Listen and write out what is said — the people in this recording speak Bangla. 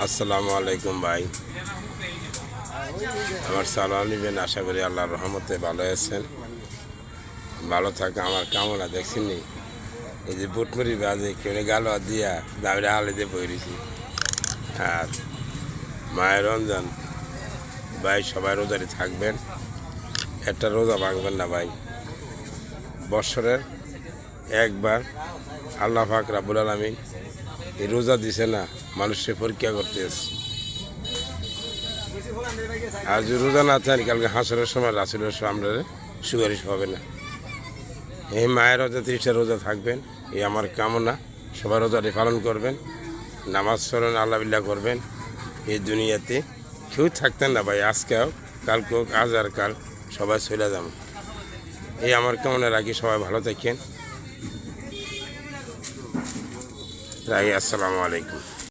আসসালামু আলাইকুম ভাই, আমার সালাম নিবেন। আশা করি আল্লাহর রহমতে ভালো আছেন। ভালো থাকা আমার কামনা। দেখছেন নি এই যে বুটমুড়ি বাজে কেউ গাল দিয়া দাবড়ে আলে দিয়ে পড়েছি। আর মায়ের রমজান ভাই, সবাই রোজারি থাকবেন, একটা রোজা ভাঙবেন না ভাই। বৎসরের একবার আল্লাহ পাক রাব্বুল আলামিন এই রোজা দিছে না, মানুষকে পরীক্ষা করতে এসে। আর যদি রোজা না থাকেন কালকে হাসরের সময় রাসূলের সামনে সুপারিশ হবে না। এই মায়ের রোজা 30টা রোজা থাকবেন, এই আমার কামনা। সবাই রোজাটি পালন করবেন, নামাজ পড়েন, আল্লাহ বিল্লাহ করবেন। এই দুনিয়াতে কেউ থাকতেন না ভাই, আজকে হোক কালকে হোক, আজ আর কাল সবাই চলে যাব। এই আমার কামনা রাখি, সবাই ভালো থাকেন। রাখি। আসসালামু আলাইকুম।